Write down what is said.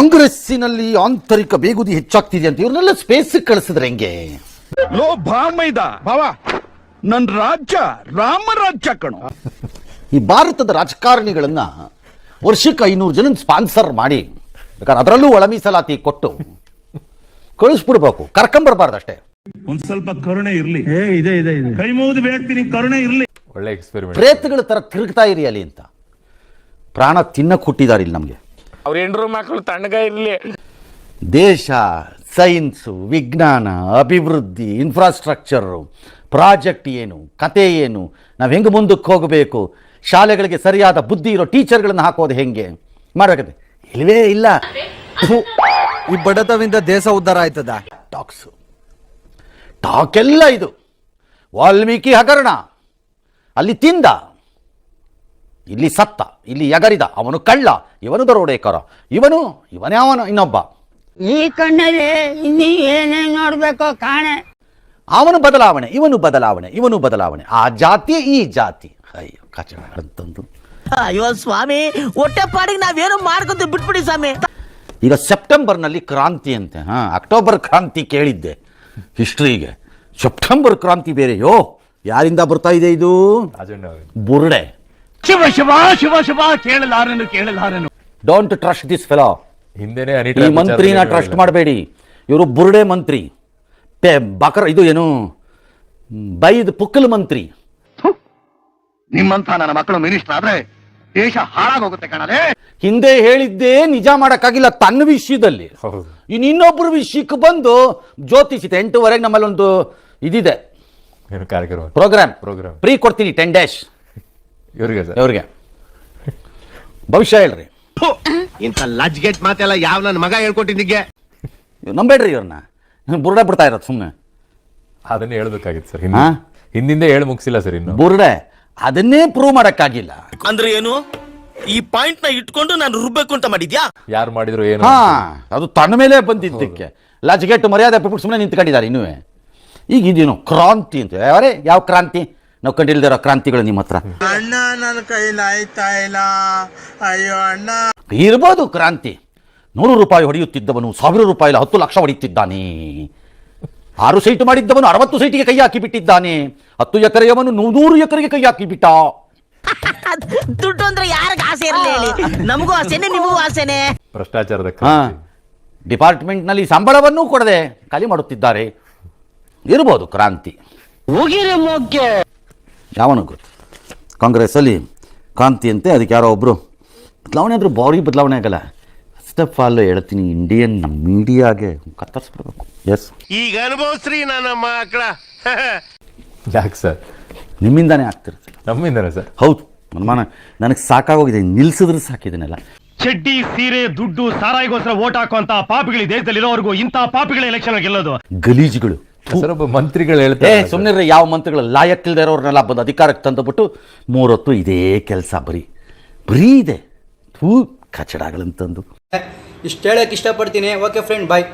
ಕಾಂಗ್ರೆಸ್ಸಿನಲ್ಲಿ ಆಂತರಿಕ ಬೇಗುದಿ ಹೆಚ್ಚಾಗ್ತಿದೆ ಅಂತ ಇವ್ರನ್ನೆಲ್ಲ ಸ್ಪೇಸ್ ಕಳಿಸಿದ್ರೆ ಹೆಂಗೆ? ಲೋ ಭಾಮೈದ ಭಾವ, ನನ್ ರಾಜ್ಯ ರಾಮರಾಜ್ಯ ಕಣೋ. ಈ ಭಾರತದ ರಾಜಕಾರಣಿಗಳನ್ನ ವರ್ಷಕ್ಕೆ 500 ಜನ ಸ್ಪಾನ್ಸರ್ ಮಾಡಿ ಬೇಕಾದ್ರೆ ಅದರಲ್ಲೂ ಒಳ ಮೀಸಲಾತಿ ಕೊಟ್ಟು ಕಳಿಸ್ಬಿಡ್ಬೇಕು, ಕರ್ಕೊಂಬರ್ಬಾರ್ದು ಅಷ್ಟೇ. ಒಂದ್ ಸ್ವಲ್ಪ ಕರುಣೆ ಇರ್ಲಿ. ಇದೆ ಕೈ ಮುಗಿದು ಬೇಡ್ತೀನಿ, ಕರುಣೆ ಇರ್ಲಿ. ಒಳ್ಳೆ ಎಕ್ಸ್ಪೆರಿಮೆಂಟ್. ಪ್ರೇತಗಳ ತರ ತಿರುಗ್ತಾ ಇರಿ ಅಲ್ಲಿ ಅಂತ ಪ್ರಾಣ ತಿನ್ನಕ್ ಹುಟ್ಟಿದಾರೆ ಇಲ್ಲಿ ನಮ್ಗೆ. ಅವ್ರ ಹೆಂಡ್ರು ಮಕ್ಕಳು ತಣ್ಣಗ ಇರ್ಲಿ. ದೇಶ, ಸೈನ್ಸು, ವಿಜ್ಞಾನ, ಅಭಿವೃದ್ಧಿ, ಇನ್ಫ್ರಾಸ್ಟ್ರಕ್ಚರು, ಪ್ರಾಜೆಕ್ಟ್ ಏನು, ಕತೆ ಏನು, ನಾವು ಹೆಂಗೆ ಮುಂದಕ್ಕೆ ಹೋಗಬೇಕು, ಶಾಲೆಗಳಿಗೆ ಸರಿಯಾದ ಬುದ್ಧಿ ಇರೋ ಟೀಚರ್ಗಳನ್ನು ಹಾಕೋದು ಹೆಂಗೆ ಮಾಡಬೇಕಂತೆ ಇಲ್ಲವೇ ಇಲ್ಲ. ಈ ಬಡತವಿಂದ ದೇಶ ಉದ್ಧಾರ ಆಯ್ತದ? ಟಾಕೆಲ್ಲ ಇದು ವಾಲ್ಮೀಕಿ ಹಗರಣ. ಅಲ್ಲಿ ತಿಂದ, ಇಲ್ಲಿ ಸತ್ತ, ಇಲ್ಲಿ ಎಗರಿದ, ಅವನು ಕಳ್ಳ, ಇವನು ದರೋಡೆಕೋರ, ಇವನೇ ಅವನು ಇನ್ನೊಬ್ಬ. ಈ ಕಣ್ಣಲ್ಲಿ ಇನ್ನೀ ಏನೇನು ನೋಡ್ಬೇಕೋ ಕಾಣೆ. ಅವನು ಬದಲಾವಣೆ, ಇವನು ಬದಲಾವಣೆ, ಆ ಜಾತಿ ಈ ಜಾತಿ. ಅಯ್ಯೋ ಕಚಡ ಅಂತಂದು. ಅಯ್ಯೋ ಸ್ವಾಮಿ, ಹೊಟ್ಟೆ ಪಾಡಿಗೆ ನಾವೇನು ಮಾಡ್ಕೊಂತ ಬಿಟ್ಬಿಡಿ ಸ್ವಾಮಿ. ಈಗ ಸೆಪ್ಟೆಂಬರ್ನಲ್ಲಿ ಕ್ರಾಂತಿ ಅಂತೆ. ಅಕ್ಟೋಬರ್ ಕ್ರಾಂತಿ ಕೇಳಿದ್ದೆ ಹಿಸ್ಟ್ರಿಗೆ, ಸೆಪ್ಟೆಂಬರ್ ಕ್ರಾಂತಿ ಬೇರೆಯೋ. ಯಾರಿಂದ ಬರ್ತಾ ಇದೆ ಇದು? ಬುರ್ಡೆ. ಶಿವ ಶಿವ ಶಿವ ಶಿವ, ಕೇಳಲಾರನು. Don't trust this fellow. ಹಿಂದೆನೆ ಈ ಮಂತ್ರಿನ ಟ್ರಸ್ಟ್ ಮಾಡಬೇಡಿ, ಇವರು ಬುರ್ಡೆ ಮಂತ್ರಿ. ಬಕರ ಇದು ಏನು ಬೈದ್ ಪುಕ್ಕಲ್ ಮಂತ್ರಿ. ನಿಮ್ಮಂತ ನನ್ನ ಮಕ್ಕಳು ಮಿನಿಸ್ಟರ್ ಆದ್ರೆ ದೇಶ ಹಾಳಾಗೋಗುತ್ತೆ ಕಣಲೆ. ಹಿಂದೆ ಹೇಳಿದ್ದೇ ನಿಜ ಮಾಡಕ್ಕಾಗಿಲ್ಲ ತನ್ನ ವಿಷಯದಲ್ಲಿ. ಇನ್ನು ಇನ್ನೊಬ್ಬರ ವಿಷಯಕ್ಕೆ ಬಂದು ಜ್ಯೋತಿಷಿತೆ. 8:30 ನಮ್ಮಲ್ಲಿ ಒಂದು ಇದಿದೆ ಪ್ರೋಗ್ರಾಮ್, ಫ್ರೀ ಕೊಡ್ತೀನಿ 10 days ಇವ್ರಿಗೆ. ಭವಿಷ್ಯ ಹೇಳ್ರಿ. ಇಂತ ಲಜ್ಗೆಟ್ ಮಾತೆಲ್ಲ ಯಾವ ನನ್ನ ಮಗ ಹೇಳ್ಕೊಟ್ಟಿದ್ದಿಗೆ ನಂಬೇಡ್ರಿ ಇವ್ರನ್ನ. ಬುರ್ಡೆ ಬಿಡ್ತಾ ಇರೋದು ಸುಮ್ಮನೆ. ಅದನ್ನೇ ಹೇಳ್ಬೇಕಾಗಿತ್ತು ಸರ್, ಹಿಂದಿಂದ ಹೇಳಿ ಮುಗಿಸಿಲ್ಲ ಸರ್. ಇನ್ನು ಬುರ್ಡೆ ಅದನ್ನೇ ಪ್ರೂವ್ ಮಾಡಕ್ಕಾಗಿಲ್ಲ. ಅಂದ್ರೆ ಏನು? ಈ ಪಾಯಿಂಟ್ ನ ಇಟ್ಕೊಂಡು ನಾನು ರುಬ್ಬೇಕು ಅಂತ ಮಾಡಿದ್ಯಾ? ಯಾರು ಮಾಡಿದ್ರು ಏನು? ಅದು ತನ್ನ ಮೇಲೆ ಬಂದಿದ್ದಕ್ಕೆ ಲಜ್ಗೆಟ್ಟು ಮರ್ಯಾದೆ ಬಿಟ್ಬಿಟ್ಟು ಸುಮ್ಮನೆ ನಿಂತ್ಕೊಂಡಿದ್ದಾರೆ. ಇನ್ನೂ ಈಗ ಇದೇನು ಕ್ರಾಂತಿ ಅಂತ. ಅವರೇ ಯಾವ ಕ್ರಾಂತಿ? ನಾವು ಕಂಡಿಲ್ದಿರೋ ಕ್ರಾಂತಿಗಳು ನಿಮ್ಮ ಹತ್ರ. ಅಣ್ಣ ನನ್ನ ಕೈಲಿ ಆಯ್ತಾ ಇಲ್ಲ, ಅಯ್ಯೋ ಅಣ್ಣ. ಇರ್ಬೋದು ಕ್ರಾಂತಿ. 100 ರೂಪಾಯಿ ಹೊಡೆಯುತ್ತಿದ್ದವನು 1000 ರೂಪಾಯಿ 10 ಲಕ್ಷ ಹೊಡೆಯುತ್ತಿದ್ದಾನೆ. 6 ಸೈಟ್ ಮಾಡಿದ್ದವನು 60 ಸೈಟಿಗೆ ಕೈ ಹಾಕಿ ಬಿಟ್ಟಿದ್ದಾನೆ. 10 ಎಕರೆಯವನು 100 ಎಕರೆಗೆ ಕೈ ಹಾಕಿ ಬಿಟ್ಟ. ದುಡ್ಡು ಅಂದ್ರೆ ಯಾರಿಗೆ ಆಸೆ ಇರಲಿ ಹೇಳಿ? ನಮಗೂ ಆಸೆನೆ, ನಿಮಗೂ ಆಸೆನೆ. ಭ್ರಷ್ಟಾಚಾರದ ಡಿಪಾರ್ಟ್ಮೆಂಟ್ ನಲ್ಲಿ ಸಂಬಳವನ್ನೂ ಕೊಡದೆ ಖಾಲಿ ಮಾಡುತ್ತಿದ್ದಾರೆ. ಇರ್ಬೋದು ಕ್ರಾಂತಿ. ಯಾವನು ಗೊತ್ತು. ಕಾಂಗ್ರೆಸ್ ಅಲ್ಲಿ ಕ್ರಾಂತಿ ಅಂತೆ, ಅದಕ್ಕೆ ಯಾರೋ ಒಬ್ರು ಬದಲಾವಣೆ ಆದ್ರೂ ಬಾರಿ ಬದಲಾವಣೆ ಆಗಲ್ಲ. ಫಸ್ಟ್ ಆಫ್ ಆಲ್ ಹೇಳ್ತೀನಿ, ಇಂಡಿಯನ್ ಮೀಡಿಯಾಗೆ ಕತ್ತರಿಸ್ಬಿಡ್ಬೇಕು. ಎಸ್, ಈಗ ಅನುಭವಿಸ್ರಿ ನನ್ನ ಮಕ್ಕಳ. ಯಾಕೆ ಸರ್? ನಿಮ್ಮಿಂದಾನೇ ಆಗ್ತಿರುತ್ತೆ. ನಮ್ಮಿಂದಾನೆ ಸರ್. ಹೌದು, ನನಗೆ ಸಾಕಾಗೋಗಿದೆ. ನಿಲ್ಸಿದ್ರೆ ಸಾಕಿದನೆಲ್ಲ. ಚಡ್ಡಿ, ಸೀರೆ, ದುಡ್ಡು, ಸಾರಾಯಿಗೋಸ್ಕರ ಓಟ್ ಹಾಕುವಂತ ಪಾಪಿಗಳು ದೇಶದಲ್ಲಿ ಇರೋವರೆಗೂ ಇಂಥ ಪಾಪಿಗಳ ಎಲೆಕ್ಷನ್ ಗೆಲ್ಲೋದು. ಗಲೀಜುಗಳು. ಸರ್, ಒಬ್ಬ ಮಂತ್ರಿಗಳು ಹೇಳ್ತಾರೆ. ಸುಮ್ಮನೆ ಯಾವ ಮಂತ್ರಿಗಳು ಲಾಯಕ್ಕಿಲ್ದೇ ಇರೋರ್ನೆಲ್ಲ ಬಂದು ಅಧಿಕಾರಕ್ಕೆ ತಂದುಬಿಟ್ಟು 3 ಹೊತ್ತು ಇದೇ ಕೆಲಸ ಬರೀ ಇದೆ. ಕಚಡಗಳಂತಂದು ಇಷ್ಟು ಹೇಳಕ್ಕೆ ಇಷ್ಟಪಡ್ತೀನಿ. ಓಕೆ ಫ್ರೆಂಡ್, ಬಾಯ್.